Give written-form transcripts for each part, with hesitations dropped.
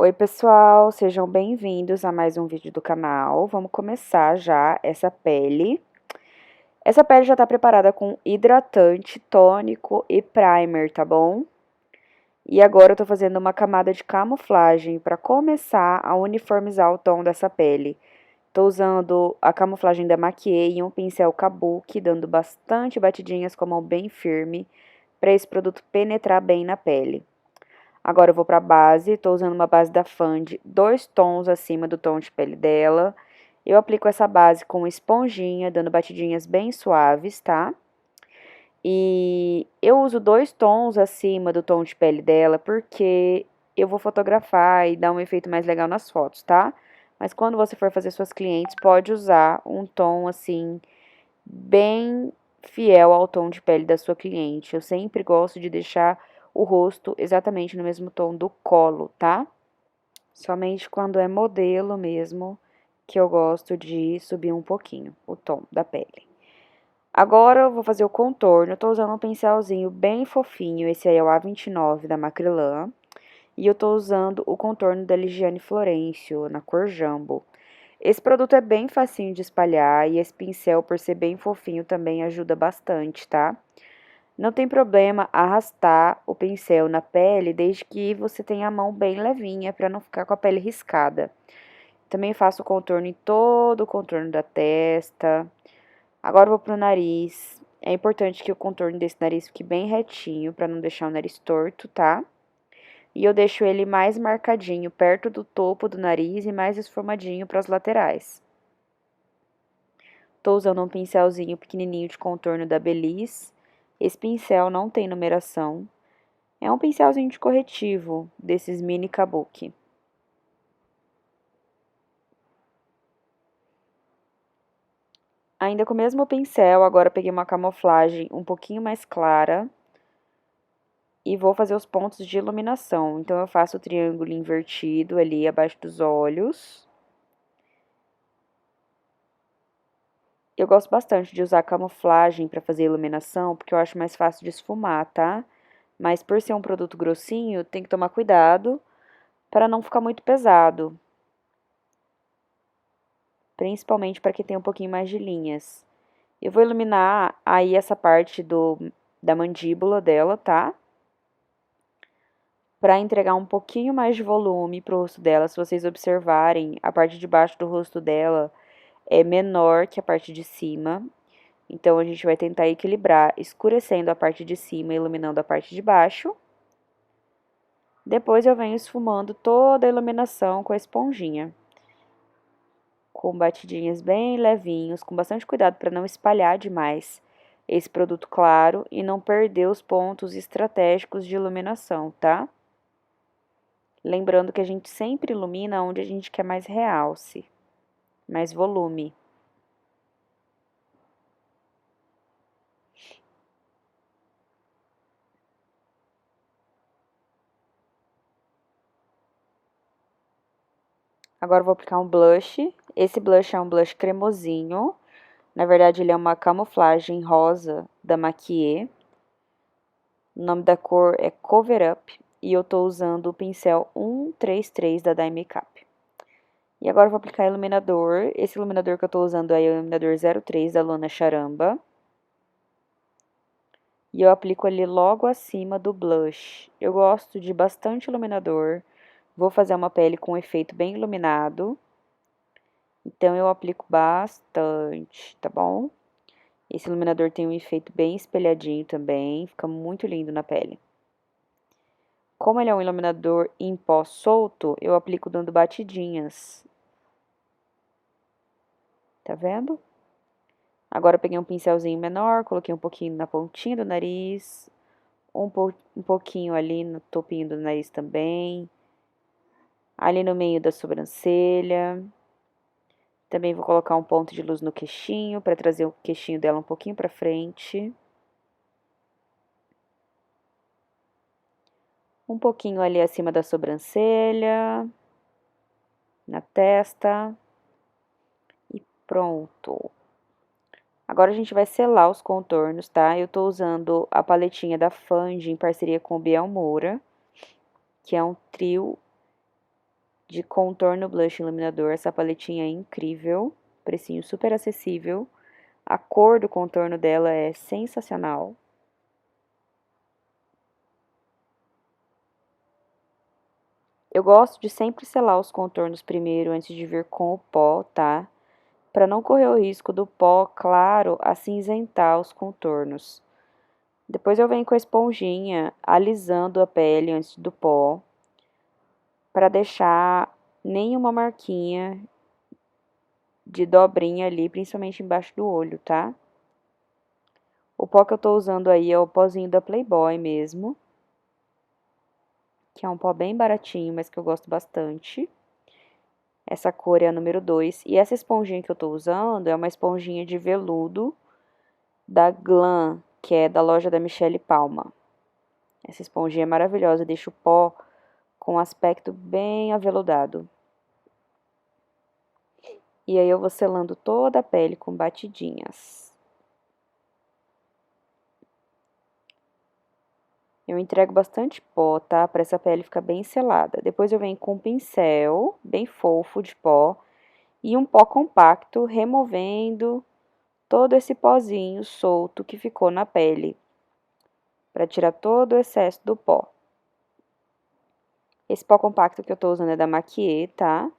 Oi, pessoal, sejam bem-vindos a mais um vídeo do canal. Vamos começar já essa pele. Essa pele já tá preparada com hidratante, tônico e primer, tá bom? E agora eu tô fazendo uma camada de camuflagem para começar a uniformizar o tom dessa pele. Tô usando a camuflagem da Maquiê e um pincel Kabuki, dando bastante batidinhas com a mão bem firme, para esse produto penetrar bem na pele. Agora eu vou pra base, tô usando uma base da Fand, 2 tons acima do tom de pele dela. Eu aplico essa base com esponjinha, dando batidinhas bem suaves, tá? E eu uso 2 tons acima do tom de pele dela porque eu vou fotografar e dar um efeito mais legal nas fotos, tá? Mas quando você for fazer suas clientes, pode usar um tom assim, bem fiel ao tom de pele da sua cliente. Eu sempre gosto de deixar o rosto exatamente no mesmo tom do colo, tá? Somente quando é modelo mesmo que eu gosto de subir um pouquinho o tom da pele. Agora eu vou fazer o contorno. Eu tô usando um pincelzinho bem fofinho. Esse aí é o A29 da Macrylan. E eu tô usando o contorno da Ligiane Florencio na cor Jumbo. Esse produto é bem facinho de espalhar e esse pincel, por ser bem fofinho, também ajuda bastante, tá? Não tem problema arrastar o pincel na pele, desde que você tenha a mão bem levinha, para não ficar com a pele riscada. Também faço o contorno em todo o contorno da testa. Agora eu vou pro nariz. É importante que o contorno desse nariz fique bem retinho, para não deixar o nariz torto, tá? E eu deixo ele mais marcadinho, perto do topo do nariz e mais esfumadinho para as laterais. Tô usando um pincelzinho pequenininho de contorno da Belize. Esse pincel não tem numeração. É um pincelzinho de corretivo desses mini kabuki. Ainda com o mesmo pincel, agora peguei uma camuflagem um pouquinho mais clara e vou fazer os pontos de iluminação. Então eu faço o triângulo invertido ali abaixo dos olhos. Eu gosto bastante de usar camuflagem para fazer iluminação, porque eu acho mais fácil de esfumar, tá? Mas por ser um produto grossinho, tem que tomar cuidado para não ficar muito pesado. Principalmente para quem tem um pouquinho mais de linhas. Eu vou iluminar aí essa parte da mandíbula dela, tá? Para entregar um pouquinho mais de volume pro rosto dela. Se vocês observarem, a parte de baixo do rosto dela é menor que a parte de cima. Então, a gente vai tentar equilibrar, escurecendo a parte de cima e iluminando a parte de baixo. Depois eu venho esfumando toda a iluminação com a esponjinha. Com batidinhas bem levinhos, com bastante cuidado para não espalhar demais esse produto claro e não perder os pontos estratégicos de iluminação, tá? Lembrando que a gente sempre ilumina onde a gente quer mais realce, mais volume. Agora eu vou aplicar um blush. Esse blush é um blush cremosinho. Na verdade, ele é uma camuflagem rosa da Maquiê. O nome da cor é Cover Up. E eu tô usando o pincel 133 da Dime Makeup. E agora eu vou aplicar iluminador. Esse iluminador que eu tô usando é o iluminador 03 da Luana Charamba. E eu aplico ali logo acima do blush. Eu gosto de bastante iluminador. Vou fazer uma pele com efeito bem iluminado. Então eu aplico bastante, tá bom? Esse iluminador tem um efeito bem espelhadinho também, fica muito lindo na pele. Como ele é um iluminador em pó solto, eu aplico dando batidinhas. Tá vendo? Agora eu peguei um pincelzinho menor, coloquei um pouquinho na pontinha do nariz, um pouquinho ali no topinho do nariz também, ali no meio da sobrancelha. Também vou colocar um ponto de luz no queixinho, para trazer o queixinho dela um pouquinho pra frente. Um pouquinho ali acima da sobrancelha, na testa. E pronto. Agora a gente vai selar os contornos, tá? Eu tô usando a paletinha da Fand em parceria com o Biel Moura, que é um trio de contorno, blush e iluminador. Essa paletinha é incrível, precinho super acessível. A cor do contorno dela é sensacional. Eu gosto de sempre selar os contornos primeiro antes de vir com o pó, tá? Para não correr o risco do pó claro acinzentar os contornos. Depois eu venho com a esponjinha alisando a pele antes do pó, para deixar nenhuma marquinha de dobrinha ali, principalmente embaixo do olho, tá? O pó que eu tô usando aí é o pozinho da Playboy mesmo, que é um pó bem baratinho, mas que eu gosto bastante. Essa cor é a número 2. E essa esponjinha que eu tô usando é uma esponjinha de veludo da Glam, que é da loja da Michelle Palma. Essa esponjinha é maravilhosa, deixa o pó com um aspecto bem aveludado. E aí eu vou selando toda a pele com batidinhas. Eu entrego bastante pó, tá? Para essa pele ficar bem selada. Depois eu venho com um pincel bem fofo de pó e um pó compacto, removendo todo esse pozinho solto que ficou na pele, para tirar todo o excesso do pó. Esse pó compacto que eu tô usando é da Maquiê, tá?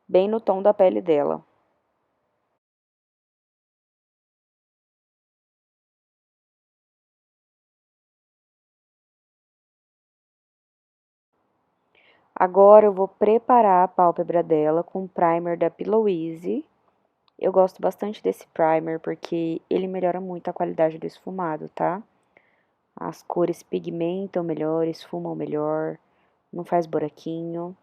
Bem no tom da pele dela. Agora eu vou preparar a pálpebra dela com o primer da Pillow Easy. Eu gosto bastante desse primer porque ele melhora muito a qualidade do esfumado, tá? As cores pigmentam melhor, esfumam melhor, não faz buraquinho.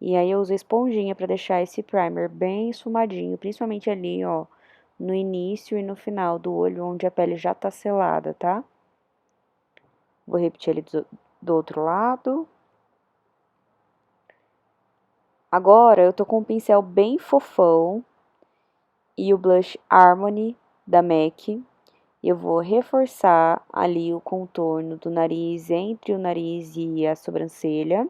E aí eu uso a esponjinha para deixar esse primer bem esfumadinho, principalmente ali, ó, no início e no final do olho, onde a pele já tá selada, tá? Vou repetir ele do outro lado. Agora eu tô com um pincel bem fofão e o blush Harmony da MAC. Eu vou reforçar ali o contorno do nariz, entre o nariz e a sobrancelha.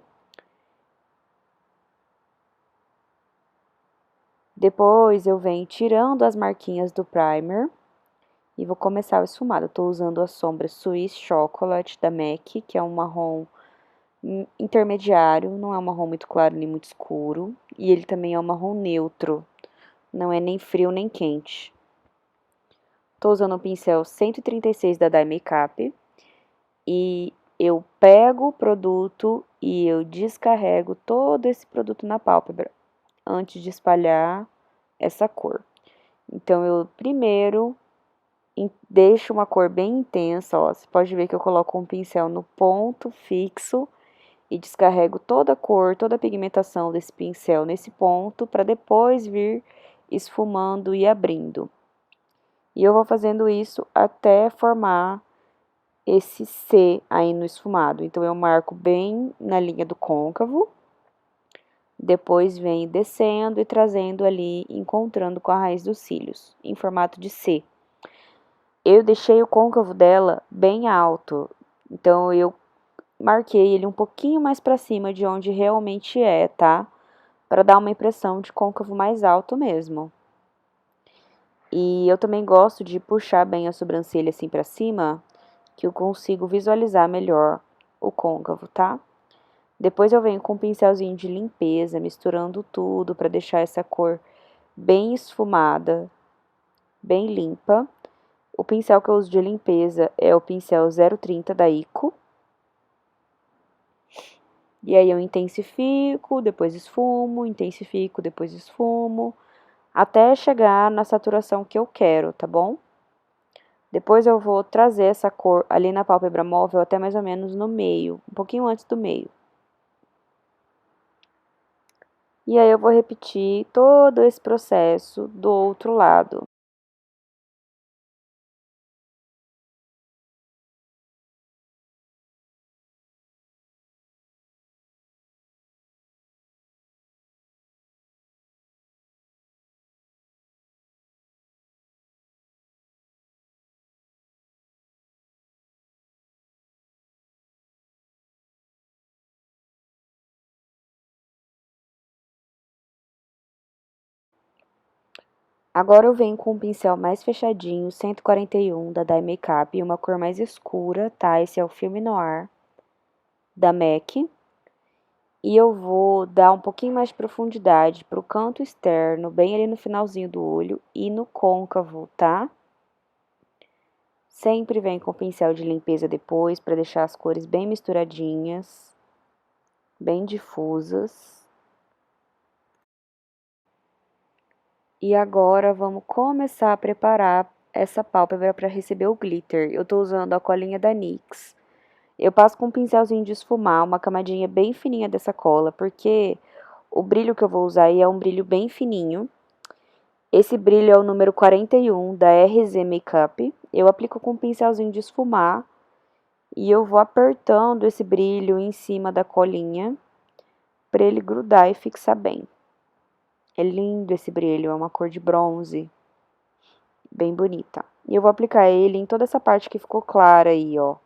Depois eu venho tirando as marquinhas do primer e vou começar o esfumado. Eu tô usando a sombra Swiss Chocolate da MAC, que é um marrom intermediário, não é um marrom muito claro nem muito escuro. E ele também é um marrom neutro, não é nem frio nem quente. Tô usando o pincel 136 da Dye Makeup e eu pego o produto e eu descarrego todo esse produto na pálpebra antes de espalhar essa cor. Então eu primeiro deixo uma cor bem intensa, ó. Você pode ver que eu coloco um pincel no ponto fixo e descarrego toda a cor, toda a pigmentação desse pincel nesse ponto para depois vir esfumando e abrindo. E eu vou fazendo isso até formar esse C aí no esfumado. Então, eu marco bem na linha do côncavo, depois venho descendo e trazendo ali, encontrando com a raiz dos cílios, em formato de C. Eu deixei o côncavo dela bem alto, então eu marquei ele um pouquinho mais para cima de onde realmente é, tá? Para dar uma impressão de côncavo mais alto mesmo. E eu também gosto de puxar bem a sobrancelha assim para cima, que eu consigo visualizar melhor o côncavo, tá? Depois eu venho com um pincelzinho de limpeza, misturando tudo para deixar essa cor bem esfumada, bem limpa. O pincel que eu uso de limpeza é o pincel 030 da Ico. E aí eu intensifico, depois esfumo, intensifico, depois esfumo, até chegar na saturação que eu quero, tá bom? Depois eu vou trazer essa cor ali na pálpebra móvel até mais ou menos no meio, um pouquinho antes do meio. E aí eu vou repetir todo esse processo do outro lado. Agora eu venho com um pincel mais fechadinho, 141 da Dye Makeup, e uma cor mais escura, tá? Esse é o Filme Noir da MAC. E eu vou dar um pouquinho mais de profundidade pro canto externo, bem ali no finalzinho do olho e no côncavo, tá? Sempre vem com pincel de limpeza depois, para deixar as cores bem misturadinhas, bem difusas. E agora vamos começar a preparar essa pálpebra para receber o glitter. Eu tô usando a colinha da NYX. Eu passo com um pincelzinho de esfumar, uma camadinha bem fininha dessa cola, porque o brilho que eu vou usar aí é um brilho bem fininho. Esse brilho é o número 41 da RZ Makeup. Eu aplico com um pincelzinho de esfumar e eu vou apertando esse brilho em cima da colinha para ele grudar e fixar bem. É lindo esse brilho, é uma cor de bronze, bem bonita. E eu vou aplicar ele em toda essa parte que ficou clara aí, ó,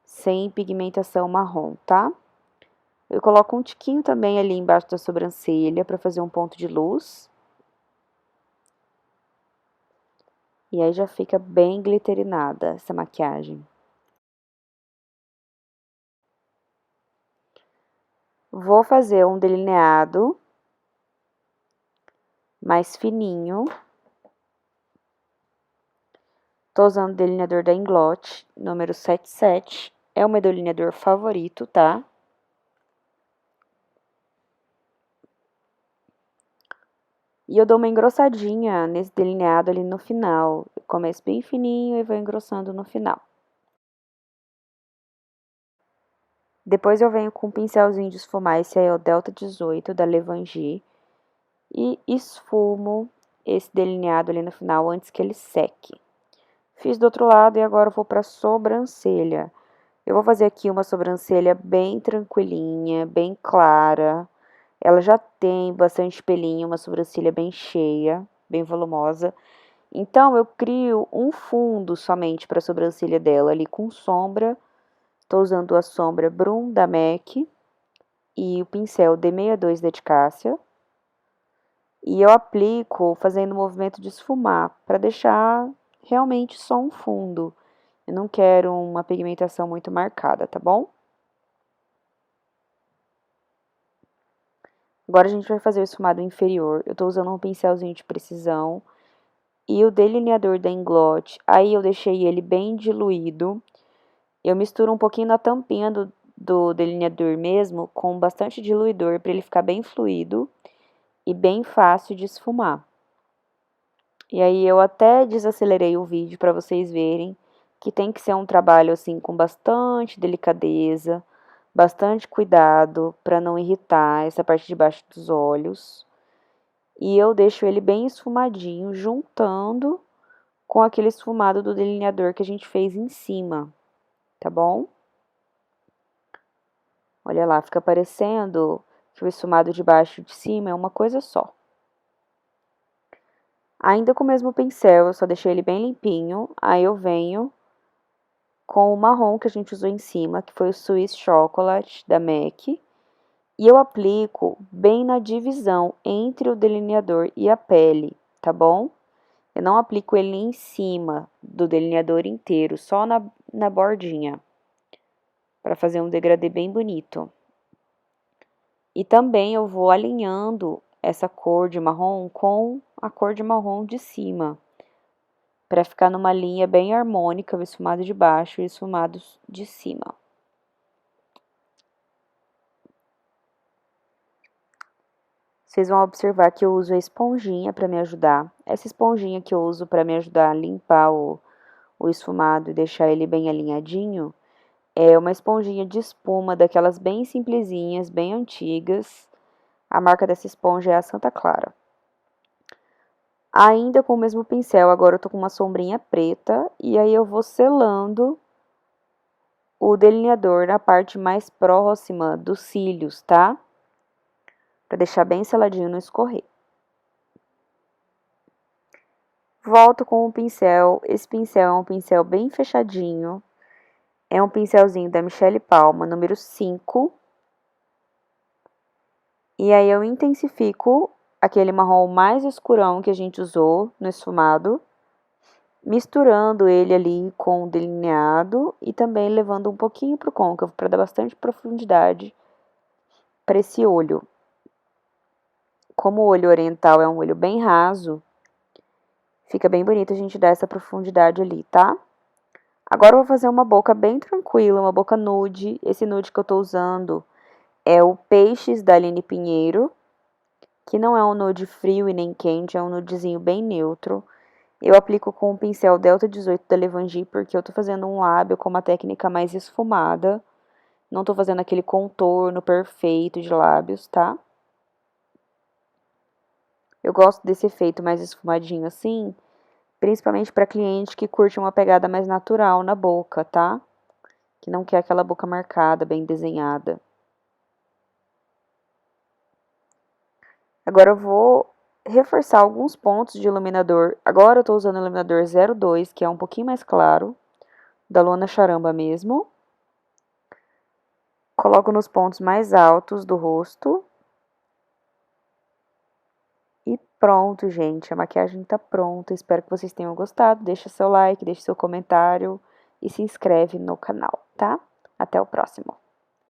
sem pigmentação marrom, tá? Eu coloco um tiquinho também ali embaixo da sobrancelha para fazer um ponto de luz. E aí já fica bem glitterinada essa maquiagem. Vou fazer um delineado mais fininho. Tô usando o delineador da Inglot, número 77. É o meu delineador favorito, tá? E eu dou uma engrossadinha nesse delineado ali no final. Eu começo bem fininho e vou engrossando no final. Depois eu venho com um pincelzinho de esfumar, esse aí é o Delta 18 da Levangie. E esfumo esse delineado ali no final antes que ele seque. Fiz do outro lado e agora eu vou pra sobrancelha. Eu vou fazer aqui uma sobrancelha bem tranquilinha, bem clara. Ela já tem bastante pelinho, uma sobrancelha bem cheia, bem volumosa. Então, eu crio um fundo somente para a sobrancelha dela ali com sombra. Estou usando a sombra Brum da MAC e o pincel D62 da Cássia. E eu aplico fazendo o movimento de esfumar, para deixar realmente só um fundo. Eu não quero uma pigmentação muito marcada, tá bom? Agora a gente vai fazer o esfumado inferior. Eu tô usando um pincelzinho de precisão e o delineador da Inglot. Aí eu deixei ele bem diluído. Eu misturo um pouquinho na tampinha do delineador mesmo, com bastante diluidor, para ele ficar bem fluido e bem fácil de esfumar. E aí eu até desacelerei o vídeo para vocês verem que tem que ser um trabalho assim com bastante delicadeza, bastante cuidado para não irritar essa parte de baixo dos olhos. E eu deixo ele bem esfumadinho, juntando com aquele esfumado do delineador que a gente fez em cima, tá bom? Olha lá, fica parecendo que o esfumado de baixo e de cima é uma coisa só. Ainda com o mesmo pincel, eu só deixei ele bem limpinho, aí eu venho com o marrom que a gente usou em cima, que foi o Swiss Chocolate da MAC, e eu aplico bem na divisão entre o delineador e a pele, tá bom? Eu não aplico ele em cima do delineador inteiro, só na bordinha, para fazer um degradê bem bonito. E também eu vou alinhando essa cor de marrom com a cor de marrom de cima, para ficar numa linha bem harmônica, o esfumado de baixo e o esfumado de cima. Vocês vão observar que eu uso a esponjinha para me ajudar. Essa esponjinha que eu uso para me ajudar a limpar o esfumado e deixar ele bem alinhadinho, é uma esponjinha de espuma, daquelas bem simplesinhas, bem antigas. A marca dessa esponja é a Santa Clara. Ainda com o mesmo pincel, agora eu tô com uma sombrinha preta, e aí eu vou selando o delineador na parte mais próxima dos cílios, tá? Pra deixar bem seladinho, não escorrer. Volto com o pincel. Esse pincel é um pincel bem fechadinho. É um pincelzinho da Michele Palma, número 5. E aí eu intensifico aquele marrom mais escurão que a gente usou no esfumado, misturando ele ali com o delineado e também levando um pouquinho pro côncavo para dar bastante profundidade para esse olho. Como o olho oriental é um olho bem raso, fica bem bonito a gente dar essa profundidade ali, tá? Agora eu vou fazer uma boca bem tranquila, uma boca nude. Esse nude que eu tô usando é o Peixes da Aline Pinheiro, que não é um nude frio e nem quente, é um nudezinho bem neutro. Eu aplico com o pincel Delta 18 da Levangie, porque eu tô fazendo um lábio com uma técnica mais esfumada. Não tô fazendo aquele contorno perfeito de lábios, tá? Eu gosto desse efeito mais esfumadinho assim, principalmente para cliente que curte uma pegada mais natural na boca, tá? Que não quer aquela boca marcada, bem desenhada. Agora eu vou reforçar alguns pontos de iluminador. Agora eu tô usando o iluminador 02, que é um pouquinho mais claro, da Luana Charamba mesmo. Coloco nos pontos mais altos do rosto. E pronto, gente, a maquiagem tá pronta. Espero que vocês tenham gostado. Deixa seu like, deixa seu comentário e se inscreve no canal, tá? Até o próximo.